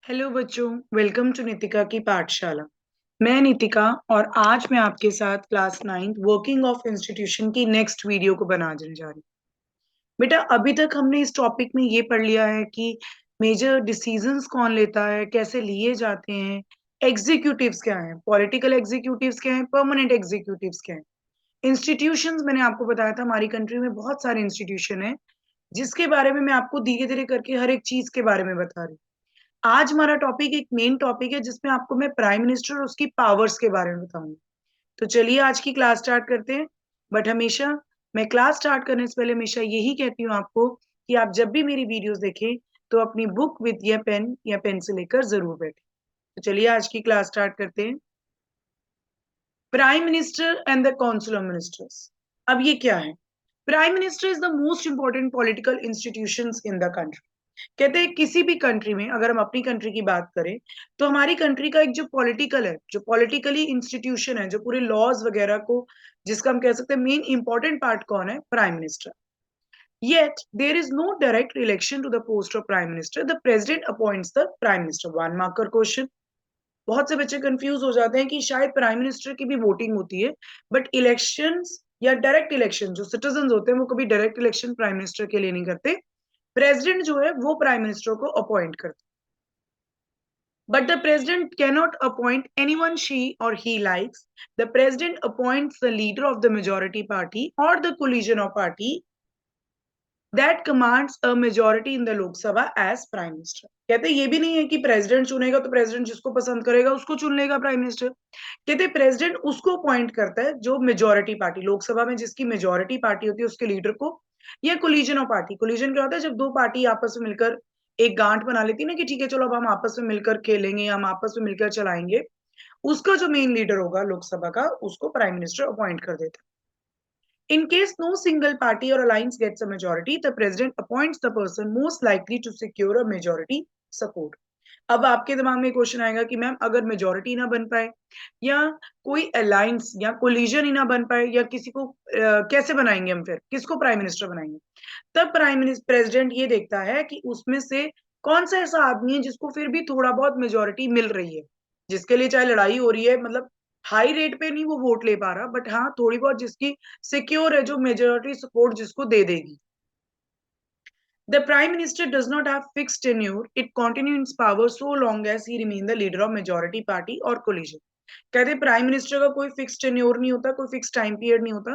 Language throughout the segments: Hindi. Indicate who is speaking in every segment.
Speaker 1: हेलो बच्चों, वेलकम टू नितिका की पाठशाला। मैं नितिका और आज मैं आपके साथ क्लास 9 वर्किंग ऑफ इंस्टीट्यूशन की नेक्स्ट वीडियो को बनाने जा रही हूँ। बेटा, अभी तक हमने इस टॉपिक में ये पढ़ लिया है कि मेजर डिसीजंस कौन लेता है, कैसे लिए जाते हैं, एग्जीक्यूटिव्स क्या हैं, पॉलिटिकल एग्जीक्यूटिव्स क्या हैं, परमानेंट एग्जीक्यूटिव्स क्या हैं। इंस्टीट्यूशंस मैंने आपको बताया था, हमारी कंट्री में बहुत सारे इंस्टीट्यूशन हैं जिसके बारे में मैं आपको धीरे धीरे करके हर एक चीज के बारे में बता रही हूँ। आज हमारा टॉपिक एक मेन टॉपिक है जिसमें आपको मैं प्राइम मिनिस्टर और उसकी पावर्स के बारे में बताऊंगी। तो चलिए आज की क्लास स्टार्ट करते हैं। बट हमेशा मैं क्लास स्टार्ट करने से पहले हमेशा यही कहती हूँ आपको कि आप जब भी मेरी वीडियोस देखें तो अपनी बुक विद या पेन से लेकर जरूर बैठे। तो चलिए आज की क्लास स्टार्ट करते हैं। Prime minister and the council of ministers. अब ये क्या है? Prime minister is the most important political institutions in the country. कहते हैं किसी भी कंट्री में, अगर हम अपनी कंट्री की बात करें तो हमारी कंट्री का एक जो पॉलिटिकल है, जो पॉलिटिकली इंस्टीट्यूशन है, जो पूरे लॉज वगैरह को, जिसका हम कह सकते हैं मेन इंपॉर्टेंट पार्ट कौन है? Prime minister. Yet there is no direct election to the post of prime minister. The president appoints the prime minister. One marker question. बहुत से बच्चे कंफ्यूज हो जाते हैं कि शायद प्राइम मिनिस्टर की भी वोटिंग होती है, बट इलेक्शंस या डायरेक्ट इलेक्शन जो सिटीजन होते हैं वो कभी डायरेक्ट इलेक्शन प्राइम मिनिस्टर के लिए नहीं करते। प्रेसिडेंट जो है वो प्राइम मिनिस्टर को अपॉइंट करता है। But the president cannot appoint anyone she or he likes. The president appoints the leader of the majority party or the coalition of party that commands a majority in the Lok Sabha as prime minister. कहते ये भी नहीं है कि प्रेसिडेंट चुनेगा तो प्रेसिडेंट जिसको पसंद करेगा उसको चुन लेगा प्राइम मिनिस्टर। कहते प्रेसिडेंट उसको अपॉइंट करता है जो मेजोरिटी पार्टी, लोकसभा में जिसकी मेजोरिटी पार्टी होती है उसके लीडर को, या कोलिजन ऑफ पार्टी। कोलिजन क्या होता है? जब दो पार्टी आपस में मिलकर एक गांठ बना लेती है ना कि ठीक है चलो अब हम आपस में मिलकर खेलेंगे, हम आपस में मिलकर चलाएंगे, उसका जो मेन लीडर होगा लोकसभा का उसको प्राइम मिनिस्टर अपॉइंट कर देता है। In case no single party or alliance gets a majority, the president appoints the person most likely to secure a majority support. अब आपके दिमाग में क्वेश्चन आएगा कि मैम अगर मेजोरिटी ना बन पाए या कोई अलायंस या कोलिजन ही ना बन पाए या किसी को कैसे बनाएंगे हम, फिर किसको प्राइम मिनिस्टर बनाएंगे? तब प्राइम मिनिस्टर प्रेसिडेंट ये देखता है कि उसमें से कौन सा ऐसा आदमी है जिसको फिर भी थोड़ा बहुत मेजोरिटी मिल रही है, जिसके लिए चाहे लड़ाई हो रही है, मतलब हाई रेट पे नहीं वो वोट ले पा रहा, बट हाँ थोड़ी बहुत जिसकी सिक्योर है, जो मेजोरिटी सपोर्ट जिसको दे देगी। The prime minister does not have fixed tenure. It continues in power so long as he remains the leader of majority party or coalition. कहते प्राइम मिनिस्टर का कोई फिक्स टेन्योर नहीं होता, कोई फिक्स टाइम पीरियड नहीं होता।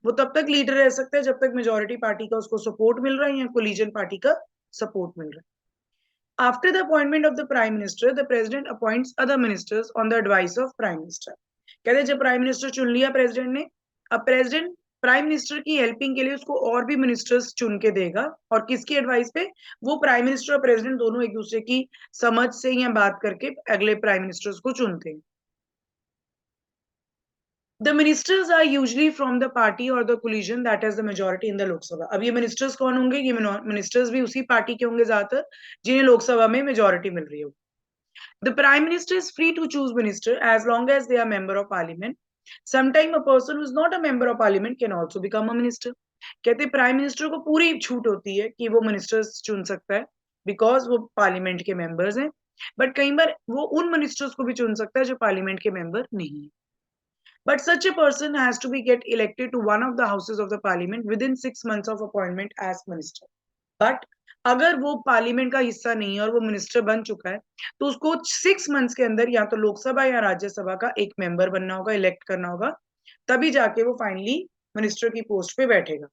Speaker 1: वो तब तक लीडर रह सकता है जब तक मेजोरिटी पार्टी का उसको सपोर्ट मिल रहा है या कोलिजन पार्टी का सपोर्ट मिल रहा है। After the appointment of the prime minister, the president appoints other ministers on the advice of prime minister. कहते जब प्राइम मिनिस्टर चुन लिया प्रेसिडेंट ने, अब प्रेसिडेंट प्राइम मिनिस्टर की हेल्पिंग के लिए उसको और भी मिनिस्टर्स चुन के देगा। और किसकी एडवाइस पे? वो प्राइम मिनिस्टर और प्रेसिडेंट दोनों एक दूसरे की समझ से या बात करके अगले प्राइम मिनिस्टर्स को चुनते हैं। The ministers are usually from the party or the coalition that has the majority in the Lok Sabha. अब ये मिनिस्टर्स कौन होंगे? ये मिनिस्टर्स भी उसी पार्टी के होंगे ज्यादातर जिन्हें लोकसभा में मेजोरिटी मिल रही होगी। The prime minister is free to choose minister as long as they are member of parliament. Sometime a person who is not a member of parliament can also become a minister. कहते प्राइम मिनिस्टर को पूरी छूट होती है कि वो मिनिस्टर्स चुन सकता है बिकॉज वो पार्लियामेंट के मेंबर्स हैं, बट कई बार वो उन मिनिस्टर्स को भी चुन सकता है जो पार्लियामेंट के मेंबर नहीं है। But such a person has to be get elected to one of the houses of the parliament within 6 months of appointment as minister. But अगर वो पार्लियामेंट का हिस्सा नहीं है और वो मिनिस्टर बन चुका है तो उसको 6 मंथ्स के अंदर या तो लोकसभा या राज्यसभा का एक मेंबर बनना होगा, इलेक्ट करना होगा, तभी जाके वो फाइनली मिनिस्टर की पोस्ट पे बैठेगा।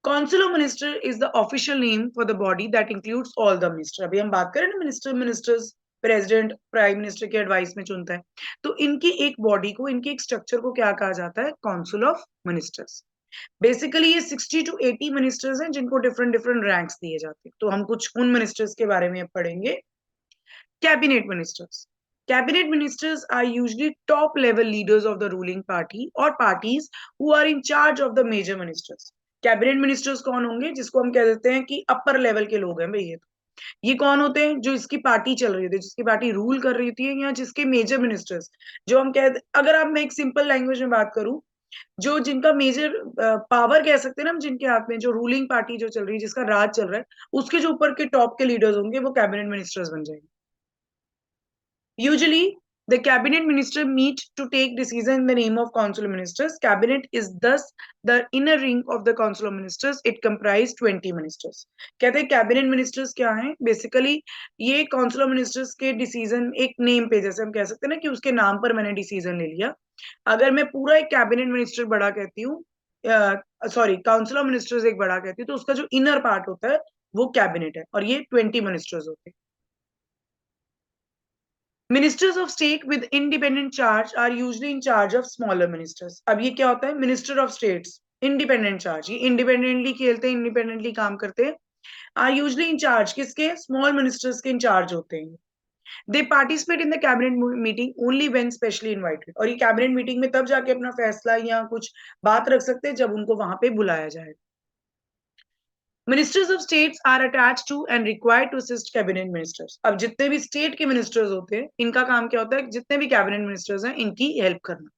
Speaker 1: Council of minister is the official name for the body that includes all the minister. अभी हम बात करें ना मिनिस्टर्स प्रेसिडेंट प्राइम मिनिस्टर के एडवाइस में चुनता है, तो इनकी एक बॉडी को, इनके एक स्ट्रक्चर को क्या कहा जाता है? Council of ministers. बेसिकली ये 60 to 80 मिनिस्टर्स हैं जिनको डिफरेंट डिफरेंट रैंक्स दिए जाते हैं। तो हम कुछ उन मिनिस्टर्स के बारे में पढ़ेंगे। Cabinet ministers. Cabinet ministers are usually top level leaders of the ruling party or parties who are in charge of the major ministers. Cabinet ministers कौन होंगे? जिसको हम कह देते हैं कि अपर लेवल के लोग हैं भाई। ये कौन होते हैं? जो इसकी पार्टी चल रही होती है, जिसकी पार्टी रूल कर रही होती है, या जिसके मेजर मिनिस्टर्स जो हम कह, अगर आप मैं एक सिंपल लैंग्वेज में बात करूं जो जिनका मेजर पावर कह सकते हैं ना हम, जिनके हाथ में जो रूलिंग पार्टी जो चल रही है, जिसका राज चल रहा है, उसके जो ऊपर के टॉप के लीडर्स होंगे वो कैबिनेट मिनिस्टर्स बन जाएंगे. Usually, the cabinet minister meet to take decision in the name of council of ministers. Cabinet is thus the inner ring of the council of ministers. It comprise 20 ministers. कहते हैं कैबिनेट मिनिस्टर्स क्या हैं? बेसिकली ये काउंसिल ऑफ मिनिस्टर्स के डिसीजन एक नेम पे, जैसे हम कह सकते हैं ना कि उसके नाम पर मैंने डिसीजन ले लिया. अगर मैं पूरा एक कैबिनेट मिनिस्टर बड़ा कहती हूँ, सॉरी काउंसिल ऑफ मिनिस्टर्स एक बड़ा कहती हूँ, तो उसका जो इनर पार्ट होता है वो कैबिनेट है, और ये 20 मिनिस्टर्स होते हैं. Ministers of state with independent charge are usually in charge of smaller ministers. अब ये क्या होता है? Minister of states independent charge, ये इंडिपेंडेंटली खेलते हैं, इंडिपेंडेंटली काम करते हैं. आर यूजली इन चार्ज किसके? स्मॉल मिनिस्टर्स के इन चार्ज होते हैं. दे participate in the cabinet meeting only when specially invited, और ये कैबिनेट मीटिंग में तब जाके अपना फैसला या कुछ बात रख सकते हैं जब उनको वहां पे बुलाया जाए. Ministers of states are attached to and required to assist cabinet ministers. अब जितने भी स्टेट के मिनिस्टर्स होते हैं, इनका काम क्या होता है? जितने भी कैबिनेट मिनिस्टर्स हैं, इनकी हेल्प करना.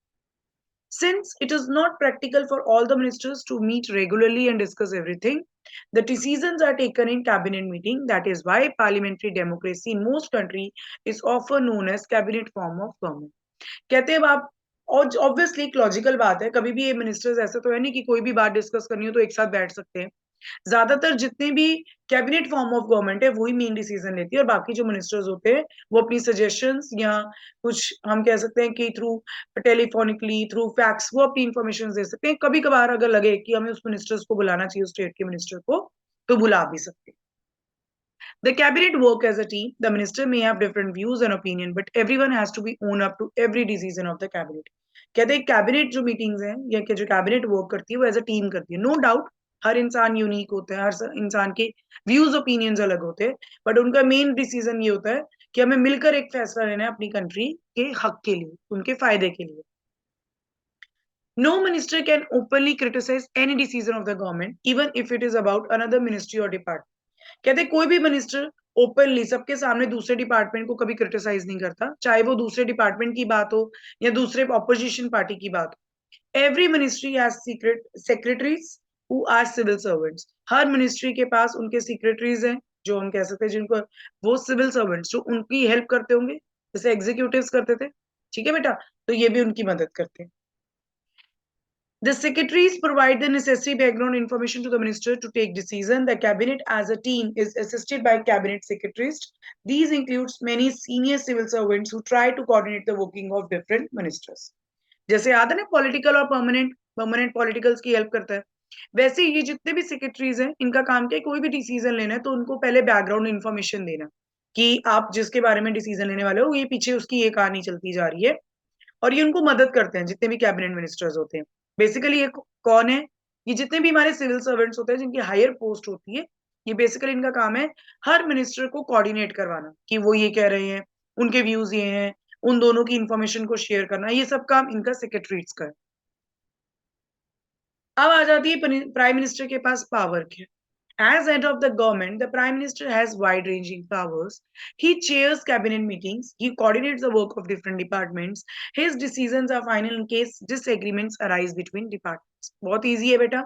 Speaker 1: Since it is not practical for all the ministers to meet regularly and discuss everything, the decisions are taken in cabinet meeting. That is why parliamentary democracy in most countries is often known as cabinet form of government. कहते हैं आप, और ऑब्वियसली एक लॉजिकल बात है, कभी भी ये मिनिस्टर्स ऐसा तो है नहीं कि कोई भी बात डिस्कस करनी हो तो एक साथ बैठ सकते हैं. ज्यादातर जितने भी कैबिनेट फॉर्म ऑफ गवर्नमेंट है वही मेन डिसीजन लेती है, और बाकी जो मिनिस्टर्स होते हैं वो अपनी सजेशंस या कुछ हम कह सकते हैं कि थ्रू टेलीफोनिकली, थ्रू फैक्स, वो अपनी इंफॉर्मेशन दे सकते हैं. कभी कभार अगर लगे कि हमें उस मिनिस्टर्स को बुलाना चाहिए, स्टेट के मिनिस्टर को, तो बुला भी सकते हैं. The cabinet work as a team. The minister may have different views and opinion, but everyone has to be own up to every decision of the cabinet. कहते हैं कैबिनेट जो मीटिंग्स हैं या कि जो कैबिनेट वर्क करती है वो एज अ टीम करती है. नो डाउट हर इंसान यूनिक होता है, हर इंसान के व्यूज ओपिनियंस अलग होते हैं, बट उनका मेन डिसीजन ये होता है कि हमें मिलकर एक फैसला लेना है अपनी कंट्री के हक के लिए, उनके फायदे के लिए. No minister can openly criticize any decision of the government, even if it is about another ministry or department. कहते हैं कोई भी मिनिस्टर ओपनली सबके सामने दूसरे डिपार्टमेंट को कभी क्रिटिसाइज नहीं करता, चाहे वो दूसरे डिपार्टमेंट की बात हो या दूसरे ऑपोजिशन पार्टी की बात हो. Every ministry has secret secretaries who are civil servants. हर मिनिस्ट्री के पास उनके सेक्रेटरीज हैं, जो हम कह सकते हैं जिनको, वो सिविल सर्वेंट्स जो उनकी हेल्प करते होंगे, जैसे एग्जीक्यूटिव्स करते थे. ठीक है बेटा, तो ये भी उनकी मदद करते हैं. The secretaries provide the necessary background information to the minister to take decision. The cabinet as a team is assisted by cabinet secretaries. These includes many senior civil servants who try to coordinate the working of different ministers. जैसे याद है ना पॉलिटिकल और परमानेंट पॉलिटिकल्स की हेल्प करता है, वैसे ये जितने भी सेक्रेटरीज हैं इनका काम क्या है? कोई भी डिसीजन लेना है तो उनको पहले बैकग्राउंड इन्फॉर्मेशन देना कि आप जिसके बारे में डिसीजन लेने वाले हो ये पीछे उसकी ये कहानी चलती जा रही है, और ये उनको मदद करते हैं जितने भी कैबिनेट मिनिस्टर्स होते हैं. बेसिकली ये कौन है? ये जितने भी हमारे सिविल सर्वेंट्स होते हैं जिनकी हायर पोस्ट होती है, ये बेसिकली इनका काम है हर मिनिस्टर को कोऑर्डिनेट करवाना कि वो ये कह रहे हैं, उनके व्यूज ये हैं, उन दोनों की इंफॉर्मेशन को शेयर करना, ये सब काम इनका सेक्रेटरीज का है. अब आ जाती है प्राइम मिनिस्टर के पास पावर क्या. As head of the government, the Prime Minister has wide-ranging powers. He chairs cabinet meetings. He coordinates the work of different departments. His decisions are final in case disagreements arise between departments. बहुत easy है बेटा.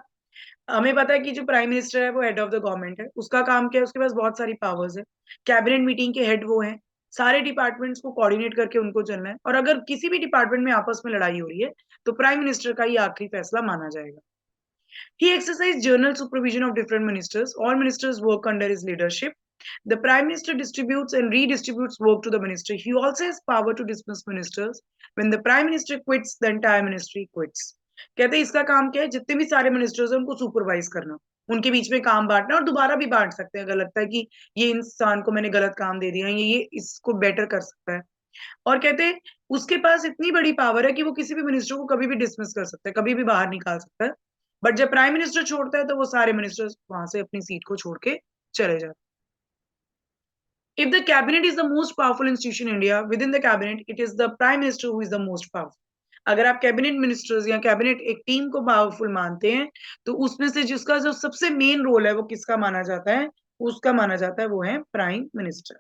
Speaker 1: हमें पता है कि जो प्राइम मिनिस्टर है वो हेड ऑफ द गवर्नमेंट है. उसका काम क्या है? उसके पास बहुत सारी पावर्स है. कैबिनेट मीटिंग के हेड वो हैं. सारे डिपार्टमेंट्स को कोऑर्डिनेट करके उनको चलना है, और अगर किसी भी डिपार्टमेंट में आपस में लड़ाई हो रही है तो प्राइम मिनिस्टर का ही आखिरी फैसला माना जाएगा. He exercised general supervision of different ministers. All ministers work under his leadership. The Prime Minister distributes and redistributes work to the minister. He also has power to dismiss ministers. When the Prime Minister quits, the entire ministry quits. कहते हैं इसका काम क्या है? जितने भी सारे मिनिस्टर्स हैं उनको सुपरवाइज करना, उनके बीच में काम बांटना, और दोबारा भी बांट सकते हैं अगर लगता है कि ये इंसान को मैंने गलत काम दे दिया, ये इसको बेटर कर सकता है. और कहते हैं उसके पास इतनी बड़ी पावर है कि वो किसी भी मिनिस्टर को कभी भी डिसमिस कर सकता है, कभी भी बाहर निकाल सकता है. बट जब प्राइम मिनिस्टर छोड़ता है तो वो सारे मिनिस्टर्स वहां से अपनी सीट को छोड़ के चले जाते. If the cabinet is the most powerful institution in India, within the cabinet, it is the prime minister who is the most powerful. अगर आप कैबिनेट मिनिस्टर्स या कैबिनेट एक टीम को पावरफुल मानते हैं तो उसमें से जिसका जो सबसे मेन रोल है वो किसका माना जाता है? उसका माना जाता है वो है prime minister.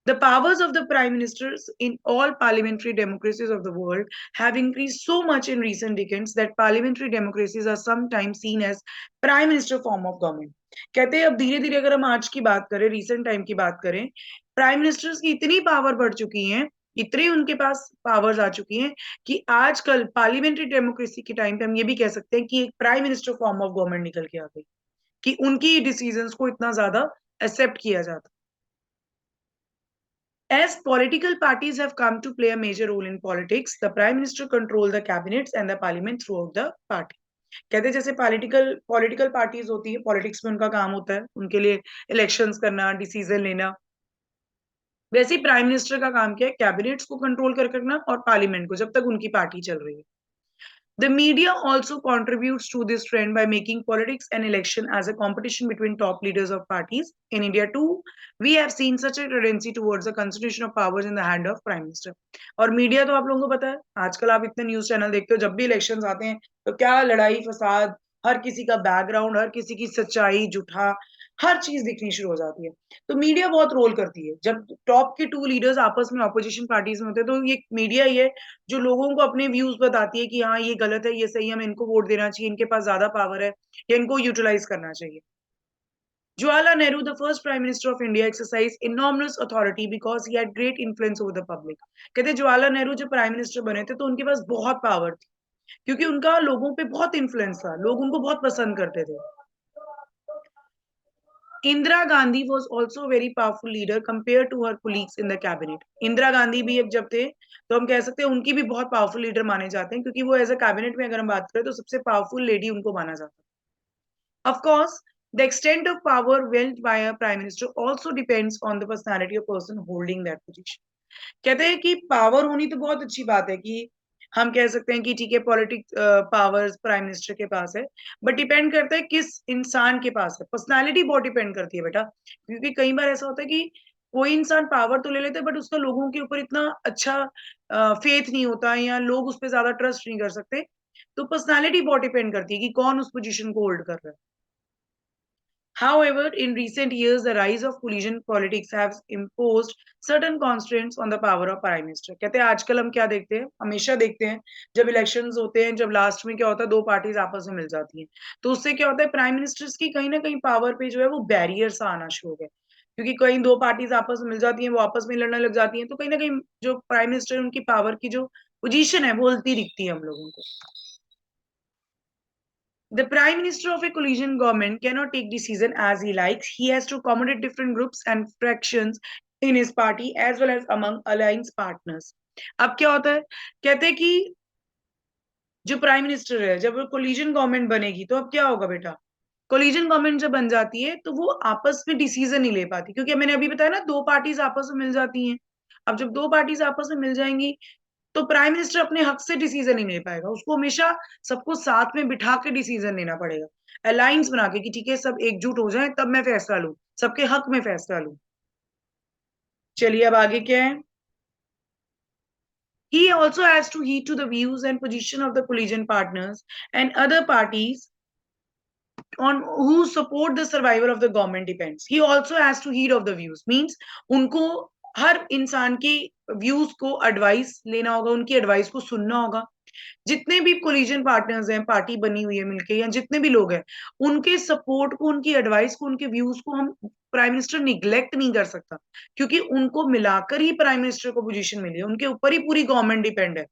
Speaker 1: The powers of the prime ministers in all parliamentary democracies of the world have increased so much in recent decades that parliamentary democracies are sometimes seen as prime minister form of government. कहते हैं अब धीरे धीरे अगर हम आज की बात करें, recent टाइम की बात करें, प्राइम मिनिस्टर्स की इतनी पावर बढ़ चुकी है, इतनी उनके पास पावर्स आ चुकी हैं कि आजकल पार्लियामेंट्री डेमोक्रेसी के टाइम पे हम ये भी कह सकते हैं कि एक prime minister form of government निकल के आ गई, कि उनकी डिसीजंस को इतना ज्यादा एक्सेप्ट किया जाता। As political parties have come to play a major role in politics, the prime minister control the cabinets and the parliament throughout the party. कहते हैं जैसे पॉलिटिकल पार्टीज होती है, पॉलिटिक्स में उनका काम होता है, उनके लिए इलेक्शंस करना, डिसीजन लेना, वैसे ही प्राइम मिनिस्टर का काम क्या है, कैबिनेट्स को कंट्रोल करना और पार्लियामेंट को, जब तक उनकी पार्टी चल रही है। The media also contributes to this trend by making politics and election as a competition between top leaders of parties. In India too, we have seen such a tendency towards the concentration of powers in the hand of prime minister. और मीडिया तो आप लोगों को पता है, आजकल आप इतने न्यूज चैनल देखते हो, जब भी इलेक्शंस आते हैं तो क्या लड़ाई फसाद, हर किसी का बैकग्राउंड, हर किसी की सच्चाई झूठा, हर चीज दिखनी शुरू हो जाती है। तो मीडिया बहुत रोल करती है। जब टॉप के टू लीडर्स आपस में ऑपोजिशन पार्टीज में होते हैं तो ये मीडिया ही है जो लोगों को अपने व्यूज बताती है कि हाँ ये गलत है, ये सही है, हमें इनको वोट देना चाहिए, इनके पास ज्यादा पावर है, या इनको यूटिलाइज करना चाहिए। Jawaharlal Nehru, the first Prime Minister of India, exercised enormous authority because he had great influence over the public. कहते जवाहरलाल नेहरू जब प्राइम मिनिस्टर बने थे तो उनके पास बहुत पावर थी, क्योंकि उनका लोगों पे बहुत इन्फ्लुएंस था, लोग उनको बहुत पसंद करते थे। Indira Gandhi was also very powerful leader compare to her colleagues in the cabinet. Indira Gandhi भी जब थे तो हम कह सकते हैं उनकी भी बहुत पावरफुल लीडर माने जाते हैं, क्योंकि वो एज अ कैबिनेट में अगर हम बात करें तो सबसे पावरफुल लेडी उनको माना जाता है। Of course, the extent of power wielded by a prime minister also depends on the personality of person holding that position. कहते हैं कि पावर होनी तो बहुत अच्छी बात है, कि हम कह सकते हैं कि ठीक है पॉलिटिक्स पावर्स प्राइम मिनिस्टर के पास है, बट डिपेंड करता है किस इंसान के पास है। पर्सनालिटी बहुत डिपेंड करती है बेटा, क्योंकि कई बार ऐसा होता है कि कोई इंसान पावर तो ले लेते हैं बट उसका लोगों के ऊपर इतना अच्छा फेथ नहीं होता, या लोग उस पर ज्यादा ट्रस्ट नहीं कर सकते। तो पर्सनालिटी बहुत डिपेंड करती है कि कौन उस पोजीशन को होल्ड कर रहा है। However, in recent years, the rise of collision politics has imposed certain constraints on the power of prime minister. कहते हैं आजकल हम क्या देखते हैं, हमेशा देखते हैं जब इलेक्शंस होते हैं, जब लास्ट में क्या होता है, दो पार्टीज आपस में मिल जाती हैं, तो उससे क्या होता है, प्राइम मिनिस्टर्स की कहीं ना कहीं पावर पे जो है वो बैरियर्स आना शुरू हो गए, क्योंकि कहीं दो पार्टीज आपस में मिल जाती हैं, वो आपस में लड़ने लग जाती हैं, तो कहीं ना कहीं जो प्राइम मिनिस्टर उनकी पावर की जो पोजीशन है वो उल्टी दिखती है हम लोगों को। The prime minister of a coalition government cannot take decision as he likes. He has to accommodate different groups and fractions in his party as well as among alliance partners. अब क्या होता है, कहते हैं कि जो प्राइम मिनिस्टर है, जब कोलिजन गवर्नमेंट बनेगी तो अब क्या होगा बेटा, कोलिजन गवर्नमेंट जब बन जाती है तो वो आपस में डिसीजन नहीं ले पाती, क्योंकि मैंने अभी बताया ना, दो पार्टीज आपस में मिल जाती हैं। अब जब दो पार्टीज आपस में मिल जाएंगी तो प्राइम मिनिस्टर अपने हक से डिसीजन नहीं ले पाएगा, उसको हमेशा सबको साथ में बिठा के डिसीजन लेना पड़ेगा, अलायंस बना के, कि ठीक है सब एकजुट हो जाए तब मैं फैसला लूं, सबके हक में फैसला लूं। चलिए अब आगे क्या है। He also has to heed to the views and position of the coalition partners and other parties on who support the survival of the government depends. He also has to heed of the views, means उनको हर इंसान की व्यूज को एडवाइस लेना होगा, उनकी एडवाइस को सुनना होगा। जितने भी कोलिजन पार्टनर्स हैं, पार्टी बनी हुई है मिलके, या जितने भी लोग हैं, उनके सपोर्ट को, उनकी एडवाइस को, उनके व्यूज को हम प्राइम मिनिस्टर निग्लेक्ट नहीं कर सकता, क्योंकि उनको मिलाकर ही प्राइम मिनिस्टर को पोजीशन मिली है, उनके ऊपर ही पूरी गवर्नमेंट डिपेंड है।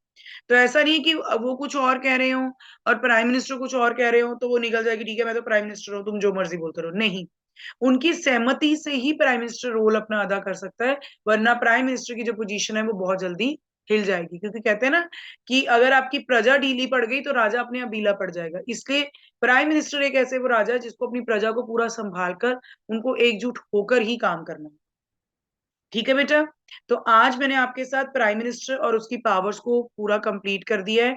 Speaker 1: तो ऐसा नहीं कि वो कुछ और कह रहे हो और प्राइम मिनिस्टर कुछ और कह रहे हो तो वो निकल जाएगी, ठीक है मैं तो प्राइम मिनिस्टर हूँ, तुम जो मर्जी बोलते रहो, नहीं। उनकी सहमति से ही प्राइम मिनिस्टर रोल अपना अदा कर सकता है, वरना प्राइम मिनिस्टर की जो पोजीशन है वो बहुत जल्दी हिल जाएगी, क्योंकि कहते हैं ना कि अगर आपकी प्रजा ढीली पड़ गई तो राजा अपने आप ढीला पड़ जाएगा। इसलिए प्राइम मिनिस्टर एक ऐसे वो राजा है जिसको अपनी प्रजा को पूरा संभाल कर उनको एकजुट होकर ही काम करना है। ठीक है बेटा, तो आज मैंने आपके साथ प्राइम मिनिस्टर और उसकी पावर्स को पूरा कंप्लीट कर दिया है।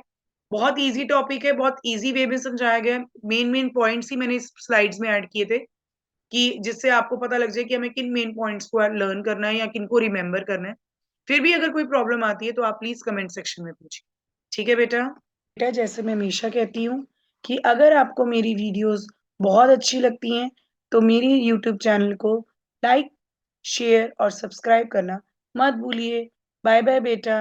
Speaker 1: बहुत इजी टॉपिक है, बहुत इजी वे में समझाया गया है। मेन मेन पॉइंट्स ही मैंने इस स्लाइड्स में ऐड किए थे, कि जिससे आपको पता लग जाए कि हमें किन मेन पॉइंट्स को लर्न करना है या किन को रिमेम्बर करना है। फिर भी अगर कोई प्रॉब्लम आती है तो आप प्लीज कमेंट सेक्शन में पूछिए। ठीक है बेटा। बेटा जैसे मैं हमेशा कहती हूँ कि अगर आपको मेरी वीडियोस बहुत अच्छी लगती हैं तो मेरी यूट्यूब चैनल को लाइक, शेयर और सब्सक्राइब करना मत भूलिए। बाय बाय बेटा।